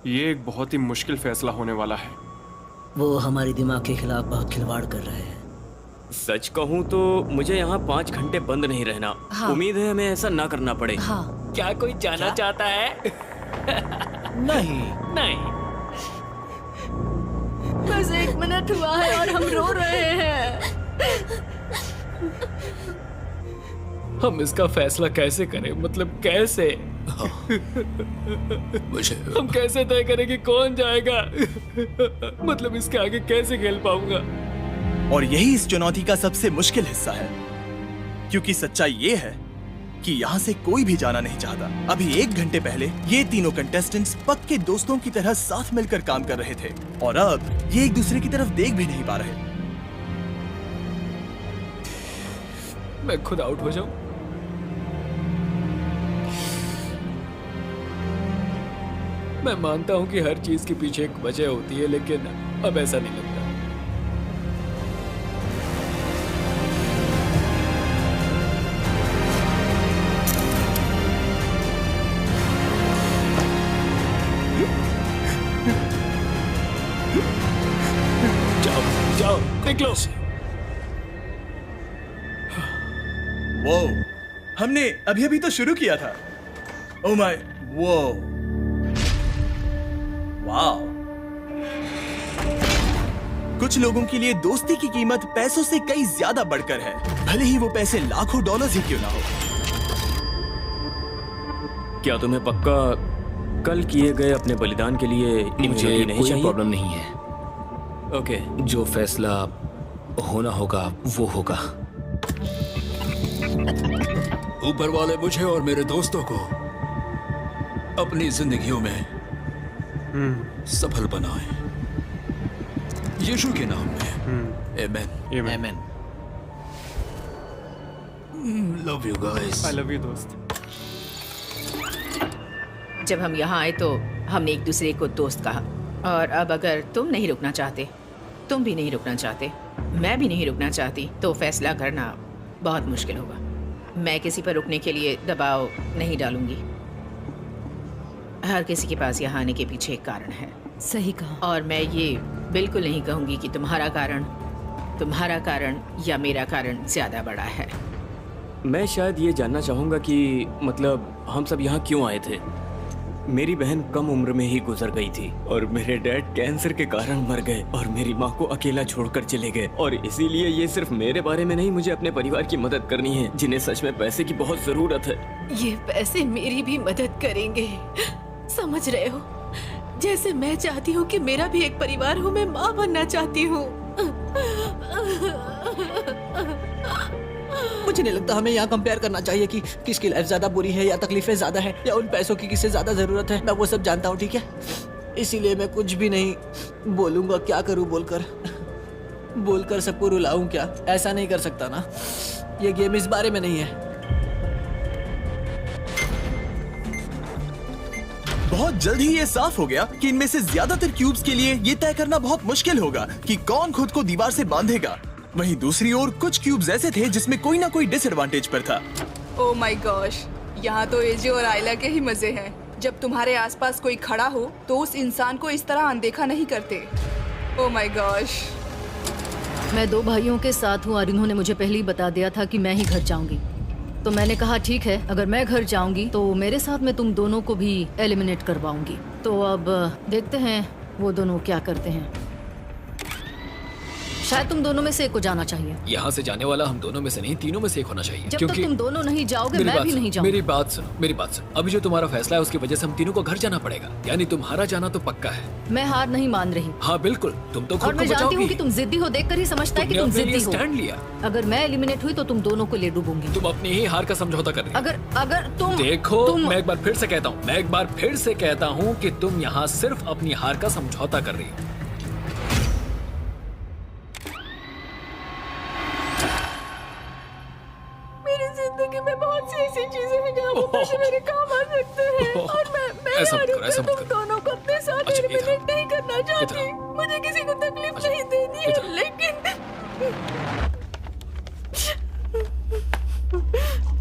ये एक बहुत ही मुश्किल फैसला होने वाला है।
वो हमारे दिमाग के खिलाफ बहुत खिलवाड़ कर रहे हैं।
सच कहूँ तो मुझे यहाँ 5 घंटे बंद नहीं रहना।
हाँ।
उम्मीद है हमें ऐसा ना करना पड़े।
हाँ।
क्या कोई जाना चाहता है?
नहीं
नहीं।
बस 1 मिनट हुआ है और हम रो रहे हैं।
हम इसका फैसला कैसे करें? मतलब कैसे?
मुझे
हम कैसे तय करें कि कौन जाएगा? मतलब इसके आगे कैसे खेल पाऊंगा?
और यही इस चुनौती का सबसे मुश्किल हिस्सा है, क्योंकि सच्चाई ये है कि यहाँ से कोई भी जाना नहीं चाहता। अभी 1 घंटे पहले ये तीनों कंटेस्टेंट्स पक्के दोस्तों की तरह साथ मिलकर काम कर रहे थे और अब ये एक दूसरे की तरफ देख भी नहीं पा रहे।
मैं खुद आउट हो जाऊं? मैं मानता हूं कि हर चीज के पीछे एक वजह होती है, लेकिन अब ऐसा नहीं लगता। जाओ जाओ निकलो।
वो हमने अभी अभी तो शुरू किया था। ओ माय, वो वाह। कुछ लोगों के लिए दोस्ती की कीमत पैसों से कई ज्यादा बढ़कर है, भले ही वो पैसे लाखों डॉलर्स ही क्यों ना हो।
क्या तुम्हें पक्का कल किए गए अपने बलिदान के लिए
मुझे
नहीं
कोई
चाहिए?
प्रॉब्लम नहीं है।
ओके,
जो फैसला होना होगा वो होगा। ऊपर वाले मुझे और मेरे दोस्तों को अपनी जिंदगियों में सफल बनाए, यीशु के नाम में। Amen.
Amen.
Love you guys.
I love you दोस्त।
जब हम यहाँ आए तो हमने एक दूसरे को दोस्त कहा, और अब अगर तुम नहीं रुकना चाहते, तुम भी नहीं रुकना चाहते, मैं भी नहीं रुकना चाहती, तो फैसला करना बहुत मुश्किल होगा। मैं किसी पर रुकने के लिए दबाव नहीं डालूंगी। हर किसी के पास यहाँ आने के पीछे एक कारण है।
सही कहा।
और मैं ये बिल्कुल नहीं कहूँगी कि तुम्हारा कारण या मेरा कारण ज्यादा बड़ा है।
मैं शायद ये जानना चाहूंगा कि मतलब हम सब यहाँ क्यों आए थे। मेरी बहन कम उम्र में ही गुजर गई थी और मेरे डैड कैंसर के कारण मर गए और मेरी माँ को अकेला छोड़कर चले गए। और इसीलिए ये सिर्फ मेरे बारे में नहीं, मुझे अपने परिवार की मदद करनी है जिन्हें सच में पैसे की बहुत जरूरत है।
ये पैसे मेरी भी मदद करेंगे, समझ रहे हो? जैसे मैं चाहती हूँ कि मेरा भी एक परिवार हो, मैं माँ बनना चाहती हूँ।
मुझे नहीं लगता हमें यहाँ कंपेयर करना चाहिए कि किसकी लाइफ ज्यादा बुरी है या तकलीफें ज्यादा है या उन पैसों की किसे ज्यादा जरूरत है। मैं वो सब जानता हूँ, ठीक है? इसीलिए मैं कुछ भी नहीं बोलूंगा। क्या करूँ बोलकर सबको रुलाऊं क्या? ऐसा नहीं कर सकता ना, ये गेम इस बारे में नहीं है।
बहुत जल्द ही ये साफ हो गया कि इनमें से ज्यादातर क्यूब्स के लिए ये तय करना बहुत मुश्किल होगा कि कौन खुद को दीवार से बांधेगा। वहीं दूसरी ओर कुछ क्यूब्स ऐसे थे जिसमें कोई ना कोई डिसएडवांटेज पर था।
ओह माय गॉश, यहाँ तो एजे और आयला के ही मजे हैं। जब तुम्हारे आसपास कोई खड़ा हो तो उस इंसान को इस तरह अनदेखा नहीं करते। Oh my gosh.
मैं 2 भाइयों के साथ हूँ और इन्होंने मुझे पहले ही बता दिया था कि मैं ही घर जाऊंगी। तो मैंने कहा ठीक है, अगर मैं घर जाऊंगी तो मेरे साथ मैं तुम दोनों को भी एलिमिनेट करवाऊंगी। तो अब देखते हैं वो दोनों क्या करते हैं। शायद तुम दोनों में से एक को जाना चाहिए।
यहाँ से जाने वाला हम दोनों में से नहीं, तीनों में से एक होना चाहिए।
जब तक तुम दोनों नहीं जाओगे मैं भी नहीं जाऊंगी।
मेरी बात सुनो। अभी जो तुम्हारा फैसला है उसकी वजह से हम तीनों को घर जाना पड़ेगा। यानी तुम्हारा जाना तो पक्का है।
मैं हार नहीं मान रही।
हाँ बिल्कुल, तुम तो खुद
और
को
मैं जानती हूँ
बचाओगी।
कि तुम जिद्दी हो, देखकर ही समझता है कि तुम जिद्दी हो।
स्टैंड लिया।
अगर मैं एलिमिनेट हुई तो तुम दोनों को ले डूबूंगी।
तुम अपनी ही हार का समझौता कर रही हो।
अगर तुम
देखो, मैं एक बार फिर से कहता हूँ कि तुम यहाँ सिर्फ अपनी हार का समझौता कर रही हो।
मेरी जिंदगी में बहुत सी ऐसी चीजें हैं जहाँ वो पैसे मेरे काम आ सकते हैं और मैं
ऐसा
हारी
मत करो, ऐसा मत
तुम
करो।
दोनों को अपने साथ एलिमिनेट नहीं करना चाहती। मुझे किसी को तकलीफ नहीं देनी है,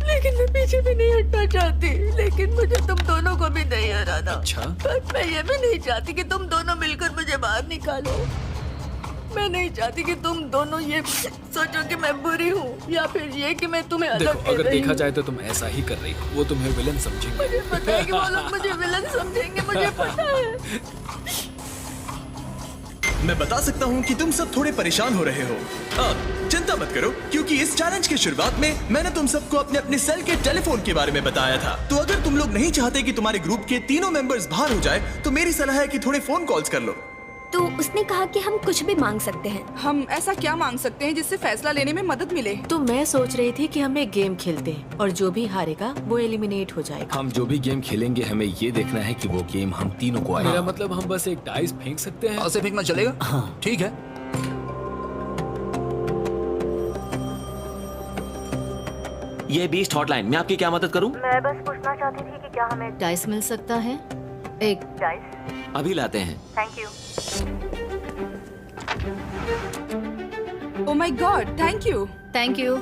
लेकिन मैं पीछे भी नहीं हटना चाहती। लेकिन मुझे तुम दोनों को भी नहीं हराना।
अच्छा।
बस मैं ये भी नहीं चाहती कि तुम दोनों मिलकर मुझे बाहर निकालो। मैं नहीं चाहती कि तुम दोनों ये सोचो कि मैं बुरी हूँ या फिर ये कि मैं तुम्हें अलग
देखो,
कर
अगर
रही
देखा
हूँ।
जाए तो तुम ऐसा ही कर रही हो। वो तुम्हें विलन समझेंगे।
मुझे पता है कि वो लोग मुझे विलन समझेंगे, मुझे पता है।
मैं बता सकता हूँ कि तुम सब थोड़े परेशान हो रहे हो। चिंता मत करो, क्योंकि इस चैलेंज की शुरुआत में मैंने तुम सबको अपने अपने सेल के टेलीफोन के बारे में बताया था। तो अगर तुम लोग नहीं चाहते कि तुम्हारे ग्रुप के तीनों मेंबर्स बाहर हो जाए, तो मेरी सलाह है कि थोड़े फोन कॉल्स कर लो।
तो उसने कहा कि हम कुछ भी मांग सकते हैं।
हम ऐसा क्या मांग सकते हैं जिससे फैसला लेने में मदद मिले?
तो मैं सोच रही थी कि हम एक गेम खेलते हैं और जो भी हारेगा वो एलिमिनेट हो जाएगा।
हम जो भी गेम खेलेंगे हमें ये देखना है कि वो गेम हम तीनों को आए।
मेरा मतलब हम बस एक डाइस फेंक सकते हैं।
ऐसे फेंकना चलेगा? हाँ ठीक है।
ये बीस्ट हॉटलाइन, मैं आपकी क्या मदद करूं?
मैं बस पूछना चाहती थी कि क्या हमें
डाइस मिल सकता है? एक
डाइस?
अभी लाते हैं।
Thank you.
Oh my God, thank you.
Thank you.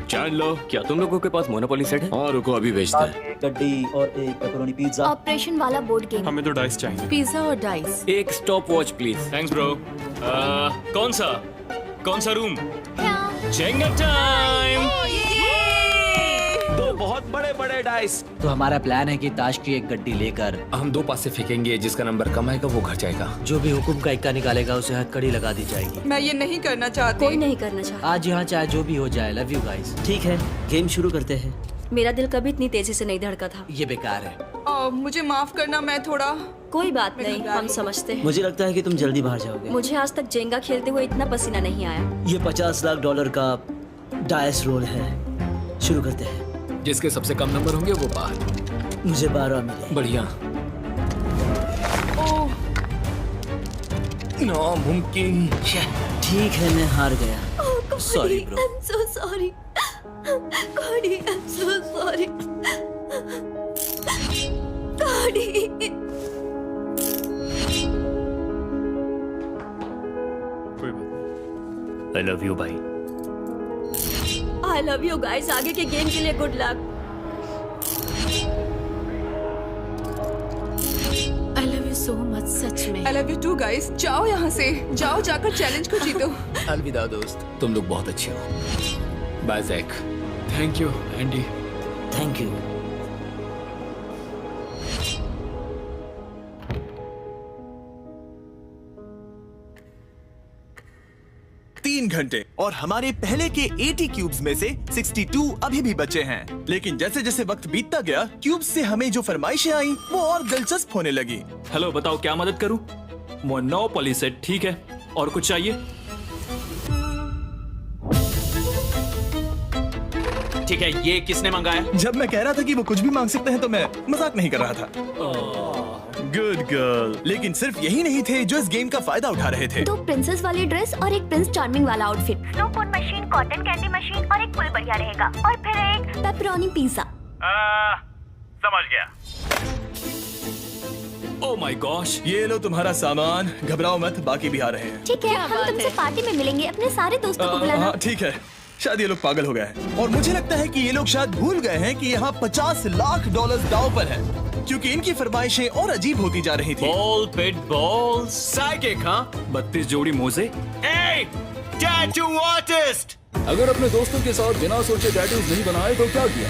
जान लो, क्या तुम लोगों के पास मोनोपोली सेट है?
हाँ रुको, अभी भेजते हैं।
गड्डी और एक पेपरोनी पिज्जा।
ऑपरेशन वाला बोर्ड गेम।
हमें तो डाइस चाहिए।
पिज्जा और डाइस।
एक stop watch please.
Thanks bro. कौन सा रूम? Jenga time.
दो बहुत बड़े बड़े डाइस।
तो हमारा प्लान है कि ताश की एक गड्डी लेकर
हम 2 पास से फेंकेंगे, जिसका नंबर कम आएगा वो घर जाएगा।
जो भी हुकुम का इक्का निकालेगा उसे हथकड़ी लगा दी जाएगी।
मैं ये नहीं करना चाहती।
कोई नहीं करना चाहता।
आज यहाँ चाहे जो भी हो जाए, लव यू गाइस।
ठीक है, गेम शुरू करते हैं।
मेरा दिल कभी इतनी तेजी से नहीं धड़का था।
ये बेकार है।
मुझे माफ करना, मैं थोड़ा।
कोई बात नहीं, हम समझते हैं।
मुझे लगता है कि तुम जल्दी बाहर जाओगे।
मुझे आज तक जेंगा खेलते हुए इतना पसीना नहीं आया।
ये $50 लाख का डाइस रोल है। शुरू करते हैं।
जिसके सबसे कम नंबर होंगे वो बाहर।
मुझे 12 मिले।
बढ़िया।
नामुमकिन।
ठीक है, मैं हार गया। Sorry bro.
I'm so sorry. Cody, I'm so sorry. Cody.
I love you भाई।
I love you guys. आगे के गेम के लिए good luck.
I love you so much, सच में।
I love you too guys. जाओ यहाँ से, जाओ जाकर चैलेंज को जीतो।
अलविदा दोस्त, तुम लोग बहुत अच्छे हो। Bye Jack.
Thank you Andy.
Thank you.
3 घंटे और हमारे पहले के 80 क्यूब्स में से 62 अभी भी बचे हैं। लेकिन जैसे जैसे वक्त बीतता गया, क्यूब्स से हमें जो फरमाइशें आई वो और दिलचस्प होने लगी।
हेलो, बताओ क्या मदद करूं? मोनोपोली सेट, ठीक है। और कुछ चाहिए?
ठीक है, ये किसने मंगाया?
जब मैं कह रहा था कि वो कुछ भी मांग सकते हैं तो मैं मजाक नहीं कर रहा था। Good girl. लेकिन सिर्फ यही नहीं थे जो इस गेम का फायदा उठा रहे थे।
2 प्रिंसेस वाली ड्रेस और एक प्रिंस चार्मिंग वाला आउटफिट, स्नो कोन मशीन, कॉटन कैंडी मशीन और एक पुल बढ़िया रहेगा, और फिर एक पेपरोनी पिज्जा।
समझ गया।
ओह माय गॉश,
ये लो तुम्हारा सामान। घबराओ मत, बाकी भी आ रहे हैं।
ठीक है, हम तुमसे पार्टी में मिलेंगे। अपने सारे दोस्तों को बुलाना।
हाँ ठीक है। शायद ये लोग पागल हो गए हैं और मुझे लगता है कि ये लोग शायद भूल गए हैं कि यहाँ $50 लाख दांव पर है, क्योंकि इनकी फरमाइशें और अजीब होती जा रही थी।
बॉल पिट बॉल साइकिक, हाँ 32 जोड़ी मोजे।
Tattoo artist.
अगर अपने दोस्तों के साथ बिना सोचे टैटूज नहीं बनाए तो क्या किया?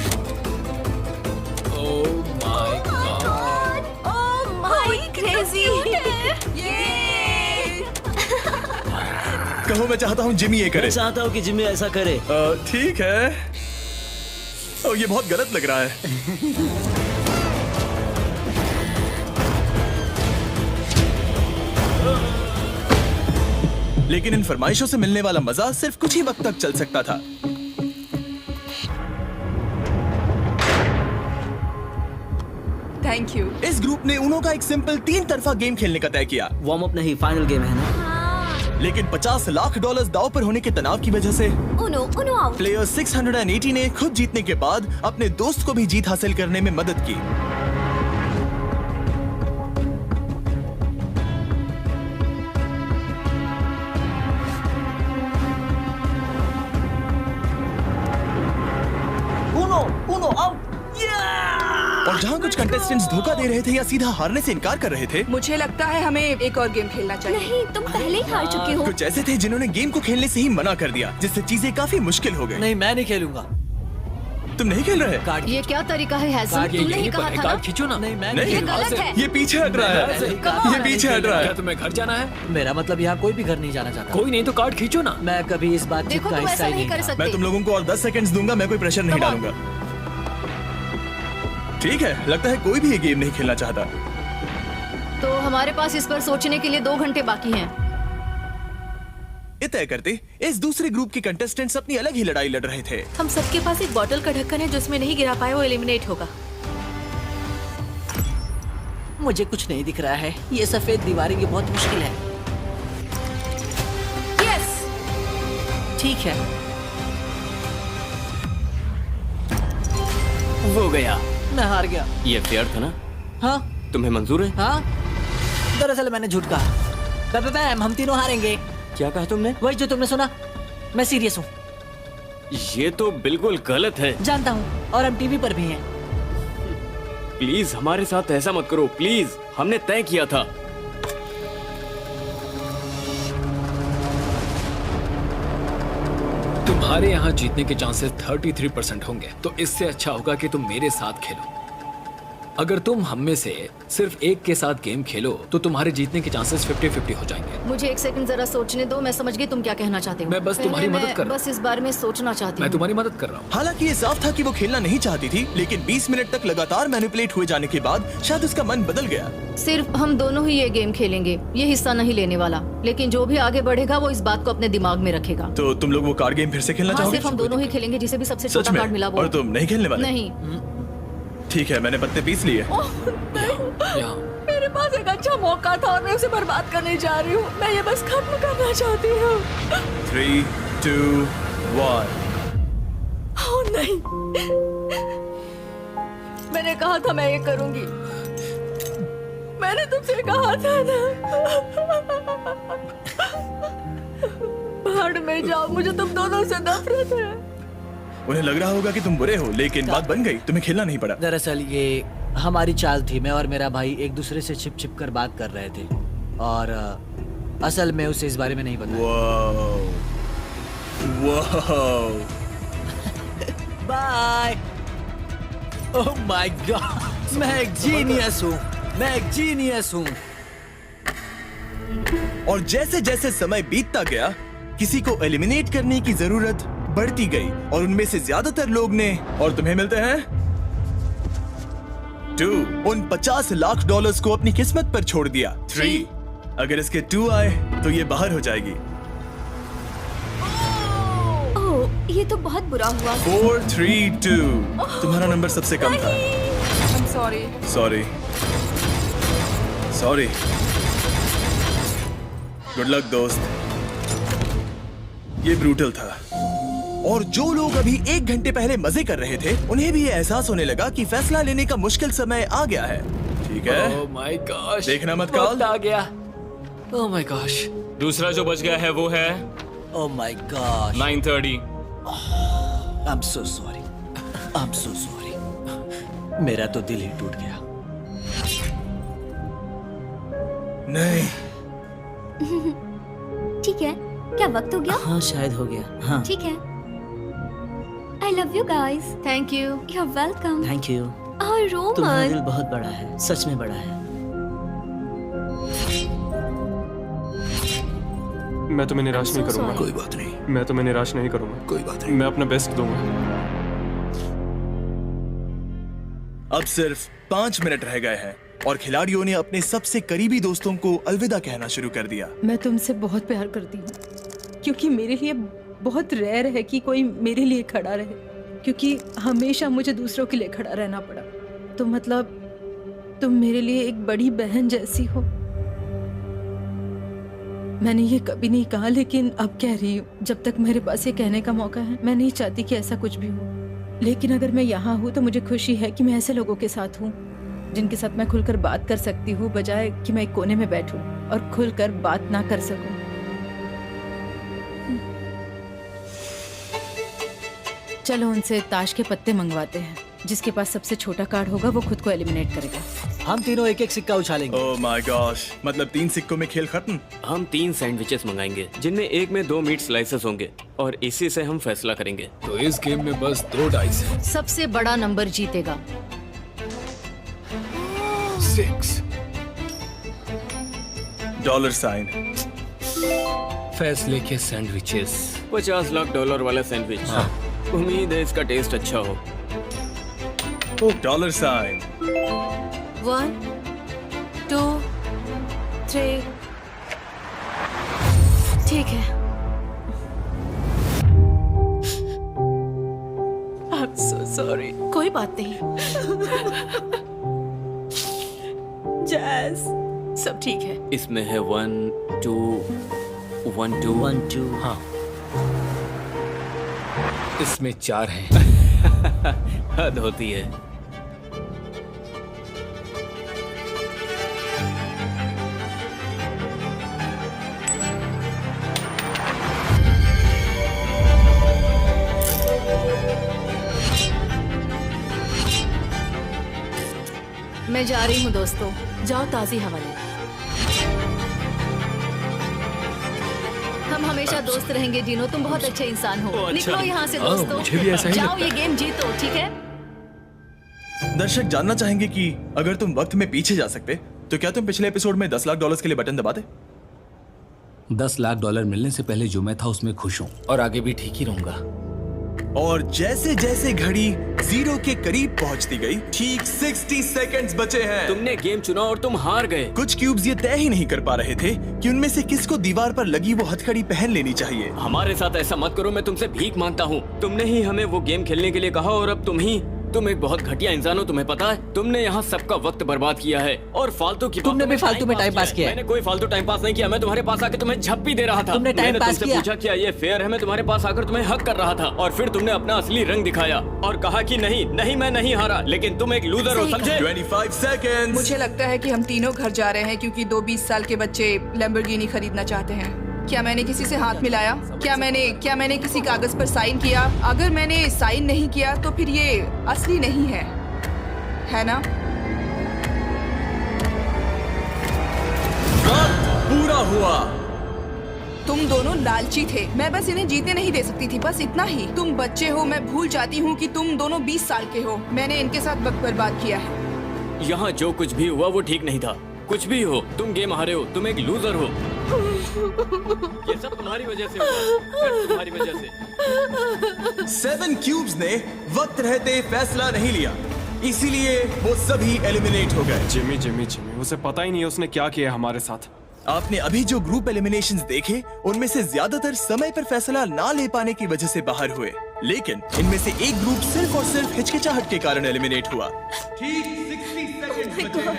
ओह my God,
oh my crazy.
कहो मैं चाहता हूँ जिमी ये करे।
मैं चाहता हूँ कि जिमी ऐसा करे।
ठीक है। ओ, ये बहुत गलत लग रहा है। लेकिन इन फरमाइशों से मिलने वाला मजा सिर्फ कुछ ही वक्त तक चल सकता था।
Thank you.
इस ग्रुप ने उनो का एक सिंपल 3 तरफा गेम खेलने का तय किया।
वार्म अप नहीं, फाइनल गेम है ना।
लेकिन $50 लाख दांव पर होने के तनाव की वजह से
उनो आउट।
प्लेयर 680 ने खुद जीतने के बाद अपने दोस्त को भी जीत हासिल करने में मदद की।
उनो आउट।
और जहाँ कुछ कंटेस्टेंट्स धोखा दे रहे थे या सीधा हारने से इनकार कर रहे थे,
मुझे लगता है हमें एक और गेम खेलना चाहिए।
नहीं, तुम पहले ही हार चुके हो।
कुछ ऐसे थे जिन्होंने गेम को खेलने से ही मना कर दिया, जिससे चीजें काफी मुश्किल हो गई।
नहीं, मैं नहीं खेलूंगा।
तुम नहीं खेल रहे?
कार्ड
ये क्या तरीका है हैसन? तुमने ही कहा था ना।
कार्ड खींचो ना।
नहीं, मैं
नहीं,
ये गलत है।
ये पीछे हट रहा है। ये पीछे हट रहा
क्या
है।
तुम्हें घर जाना है?
मेरा मतलब यहाँ कोई भी घर नहीं जाना चाहता।
कोई नहीं तो कार्ड खींचो ना।
मैं कभी इस बातचीत
देखो
का
तुम
हिस्सा
ऐसा
ही
नहीं कर
नहीं था।
सकते।
मैं तुम लोगों को और 10 सेकंड्स दूंगा, मैं कोई प्रेशर नहीं डालूंगा। ठीक है, लगता है कोई भी ये गेम नहीं खेलना चाहता।
तो हमारे पास इस पर सोचने के लिए 2 घंटे बाकी हैं।
ये तय करते इस दूसरे ग्रुप के कंटेस्टेंट्स अपनी अलग ही लड़ाई लड़ रहे थे।
हम सबके पास एक बॉटल का ढक्कन है, जो इसमें नहीं गिरा पाए वो एलिमिनेट होगा।
मुझे कुछ नहीं दिख रहा है। ये सफेद दीवारें, ये बहुत मुश्किल है।
यस,
ठीक है।
वो गया।
मैं हार गया।
ये फेयर था ना?
हाँ
तुम्हें मंजूर है?
हाँ, दरअसल मैंने झूठ कहा। मैम, हम तीनों हारेंगे।
क्या कहा तुमने?
वही जो तुमने सुना। मैं सीरियस हूँ।
ये तो बिल्कुल गलत है।
जानता हूँ, और हम टीवी पर भी हैं।
प्लीज हमारे साथ ऐसा मत करो, प्लीज। हमने तय किया था।
तुम्हारे यहाँ जीतने के चांसेस 33% होंगे, तो इससे अच्छा होगा कि तुम मेरे साथ खेलो। अगर तुम हम में से सिर्फ एक के साथ गेम खेलो तो तुम्हारे जीतने के चांसेस 50-50 हो जाएंगे।
मुझे 1 सेकंड जरा सोचने दो। मैं समझ गई तुम क्या कहना चाहते हो।
मैं बस तुम्हारी
पहले
मदद कर रहा
बस इस बारे में सोचना चाहती
मैं
हूँ।
तुम्हारी मदद कर रहा हूँ।
हालांकि ये साफ था कि वो खेलना नहीं चाहती थी, लेकिन 20 मिनट तक लगातार मैनिपुलेट हुए जाने के बाद शायद उसका मन बदल गया।
सिर्फ हम दोनों ही ये गेम खेलेंगे, ये हिस्सा नहीं लेने वाला। लेकिन जो भी आगे बढ़ेगा वो इस बात को अपने दिमाग में रखेगा।
तो तुम लोग वो कार्ड गेम फिर से खेलना
हाँ,
चाहोगे?
सिर्फ हम दोनों ही खेलेंगे, जिसे भी सबसे
सच
छोटा
में?
कार्ड मिला वो।
और तुम नहीं खेलने वाले?
नहीं।
ठीक है, मैंने पत्ते पीस लिए।
मेरे पास एक अच्छा मौका था और मैं उसे बर्बाद करने जा रही हूँ। मैं ये बस खत्म करना चाहती हूँ।
3, 2, 1।
ओह नहीं, मैंने कहा था मैं ये करूंगी। मैंने तुमसे कहा था ना। भाड़ में जाओ, मुझे तुम दोनों से नफरत है।
उन्हें लग रहा होगा कि तुम बुरे हो, लेकिन बात बन गई, तुम्हें खेलना नहीं पड़ा।
दरअसल ये हमारी चाल थी। मैं और मेरा भाई एक दूसरे से छिप छिप कर बात कर रहे थे, और असल में उसे इस बारे में नहीं पता। बाय। ओह माय गॉड, मैं एक जीनियस हूँ, मैं एक जीनियस हूँ।
और जैसे जैसे समय बीतता गया, किसी को एलिमिनेट करने की जरूरत बढ़ती गई और उनमें से ज्यादातर लोग ने, और तुम्हें मिलते हैं 2, उन $50 लाख को अपनी किस्मत पर छोड़ दिया। 3, अगर इसके 2 आए तो ये बाहर हो जाएगी।
ओह, ये तो बहुत बुरा हुआ।
4, 3, 2, तुम्हारा नंबर सबसे कम था।
I'm sorry.
Sorry, sorry. Good luck दोस्त। ये ब्रूटल था। और जो लोग अभी 1 घंटे पहले मजे कर रहे थे, उन्हें भी ये एहसास होने लगा कि फैसला लेने का मुश्किल समय आ गया है। ठीक है?
ओह माय गॉश,
देखना मत कॉल।
आ गया।
ओह माय गॉश,
दूसरा जो बच गया है वो है
oh my gosh,
9:30।
I am so sorry, I am so sorry. मेरा तो दिल ही टूट गया।
नहीं।
ठीक है, क्या वक्त हो गया?
हाँ शायद हो गया। हाँ
ठीक है। I love you guys.
Thank you.
You are welcome.
Thank you.
और
तुम्हारा दिल
रोमन,
बहुत बड़ा है, सच में बड़ा है।
मैं तुम्हें निराश नहीं करूंगा।
कोई
बात नहीं। मैं तुम्हें निराश नहीं करूंगा। कोई बात नहीं। मैं अपना बेस्ट दूंगा।
अब सिर्फ 5 मिनट रह गए हैं और खिलाड़ियों ने अपने सबसे करीबी दोस्तों को अलविदा कहना शुरू कर दिया।
मैं तुमसे बहुत प्यार करती हूँ, क्योंकि मेरे लिए बहुत रेयर है कि कोई मेरे लिए खड़ा रहे, क्योंकि हमेशा मुझे दूसरों के लिए खड़ा रहना पड़ा। तो मतलब तुम मेरे लिए एक बड़ी बहन जैसी हो। मैंने ये कभी नहीं कहा, लेकिन अब कह रही हूँ। जब तक मेरे पास ये कहने का मौका है, मैं नहीं चाहती कि ऐसा कुछ भी हो। लेकिन अगर मैं यहाँ हूँ तो मुझे खुशी है कि मैं ऐसे लोगों के साथ हूँ जिनके साथ मैं खुलकर बात कर सकती हूँ, बजाय कि मैं एक कोने में बैठूं और खुलकर बात ना कर सकूं। चलो उनसे ताश के पत्ते मंगवाते हैं। जिसके पास सबसे छोटा कार्ड होगा वो खुद को एलिमिनेट करेगा।
हम तीनों एक एक सिक्का उछालेंगे।
ओह माय गॉश, मतलब 3 सिक्कों में खेल खत्म।
हम 3 सैंडविचेस मंगाएंगे, जिनमें एक में 2 मीट स्लाइसेस होंगे और इसी से हम फैसला करेंगे।
तो इस गेम में बस 2 डाइस हैं।
सबसे बड़ा नंबर जीतेगा।
6
$।
फैसले के सैंडविचेस।
$50 लाख वाला सैंडविच। हाँ। उम्मीद है इसका टेस्ट अच्छा हो।
$।
1, 2, 3। ठीक है। I'm so sorry। कोई बात नहीं। जैस, सब ठीक है।
इसमें है 1, 2, 1, 2,
1, 2।
हाँ।
इसमें 4 हैं।
हद होती है।
मैं जा रही हूँ दोस्तों, जाओ ताज़ी हवा ले। हम हमेशा दोस्त रहेंगे डिनो, तुम बहुत अच्छे इंसान हो। निकलो यहाँ से दोस्तों,
मुझे भी ऐसा ही
जाओ
लगता
ये गेम जीतो, ठीक है?
दर्शक जानना चाहेंगे कि अगर तुम वक्त में पीछे जा सकते तो क्या तुम पिछले एपिसोड में $10 लाख के लिए बटन दबाते?
$10 लाख मिलने से पहले जो मैं था उसमें खुश हूँ
और आगे भी ठीक ही रहूंगा।
और जैसे जैसे घड़ी 0 के करीब पहुंचती गई, ठीक 60 सेकंड्स बचे हैं।
तुमने गेम चुना और तुम हार गए।
कुछ क्यूब्स ये तय ही नहीं कर पा रहे थे कि उनमें से किसको दीवार पर लगी वो हथकड़ी पहन लेनी चाहिए।
हमारे साथ ऐसा मत करो, मैं तुमसे भीख मांगता हूँ। तुमने ही हमें वो गेम खेलने के लिए कहा और अब तुम एक बहुत घटिया इंसान हो, तुम्हें पता है? तुमने यहाँ सबका वक्त बर्बाद किया है और फालतू की
तुमने भी फालतू में टाइम पास किया है।
मैंने कोई फालतू टाइम पास नहीं किया। मैं तुम्हारे पास आके तुम्हें झप्पी दे रहा था।
तुमने टाइम पास
तुमसे
किया।
पूछा क्या ये फेयर है? मैं तुम्हारे पास आकर तुम्हें हक कर रहा था और फिर तुमने अपना असली रंग दिखाया और कहा कि नहीं मैं नहीं हारा, लेकिन तुम एक लूजर हो, समझे?
25 सेकंड्स।
मुझे लगता है कि हम तीनों घर जा रहे हैं क्योंकि 2 20 साल के बच्चे लैम्बोर्गिनी खरीदना चाहते हैं। क्या मैंने किसी से हाथ मिलाया? क्या मैंने किसी कागज पर साइन किया? अगर मैंने साइन नहीं किया तो फिर ये असली नहीं है ना?
वक्त पूरा हुआ।
तुम दोनों लालची थे। मैं बस इन्हें जीतने नहीं दे सकती थी, बस इतना ही। तुम बच्चे हो, मैं भूल जाती हूँ कि तुम दोनों 20 साल के हो। मैंने इनके साथ वक्त बर्बाद किया है।
यहाँ जो कुछ भी हुआ वो ठीक नहीं था। कुछ भी हो, तुम गेम हारे हो, तुम एक लूजर हो। ये सब तुम्हारी वजह से हुआ, सिर्फ तुम्हारी वजह से।
7 क्यूब्स ने वक्त रहते फैसला नहीं लिया, इसीलिए वो सभी एलिमिनेट हो गए।
जिमी जिमी जिमी, उसे पता ही नहीं है उसने क्या किया हमारे साथ।
आपने अभी जो ग्रुप एलिमिनेशंस देखे, उनमें से ज्यादातर समय पर फैसला ना ले पाने की वजह से बाहर हुए, लेकिन इनमें से एक ग्रुप सिर्फ और सिर्फ हिचकिचाहट के कारण एलिमिनेट हुआ। ठीक 60 सेकंड्स बचे हैं,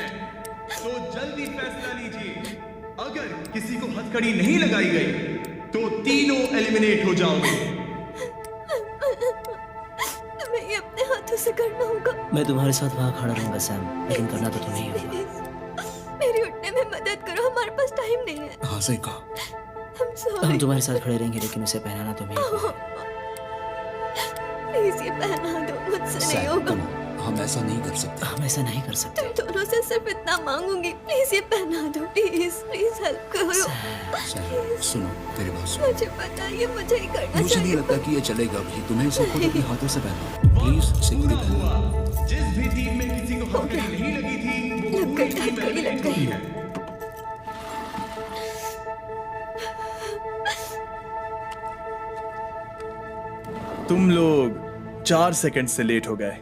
तो जल्दी फैसला लीजिए। अगर किसी को हथकड़ी नहीं लगाई गई, तो तीनों एलिमिनेट हो जाओगे।
तुम्हें ये अपने हाथों से करना होगा।
मैं तुम्हारे साथ वहाँ खड़ा रहूंगा सैम, लेकिन करना तो तुम्हें ही होगा।
मेरी उठने में मदद करो, हमारे पास टाइम नहीं है।
हाँ सही कहा।
I'm
हम तुम्हारे साथ खड़े रहेंगे, लेकिन उसे पहनाना तुम्हें ही होगा।
प्लीज ये पहना दो, मुझसे नहीं होगा।
हम ऐसा नहीं कर सकते। हम ऐसा नहीं कर सकते।
तुम दोनों से सिर्फ इतना मांगूंगी, प्लीज ये पहना दो। प्लीज प्लीज हेल्प करो।
सुनो, मेरी बात सुनो।
मुझे पता है ये मुझे ही करना
मुझे नहीं लगता कि ये चलेगा भी। तुम्हें इसे खुद अपने हाथों से पहना। प्लीज सिक्योरिटी पहना।
जिस भी टीम में किसी को हथकड़ी नहीं लगी थी, वो पूरी टीम एलिमिनेट हुई है। तुम लोग 4 सेकंड से लेट हो गए,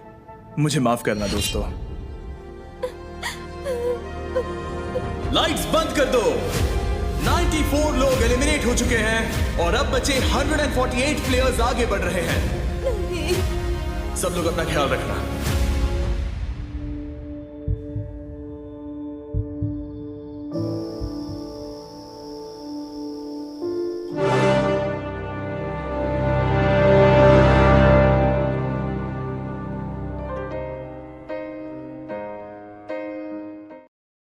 मुझे माफ करना दोस्तों। लाइट्स बंद कर दो। 94 लोग एलिमिनेट हो चुके हैं और अब बचे 148 प्लेयर्स आगे बढ़ रहे हैं। सब लोग अपना ख्याल रखना।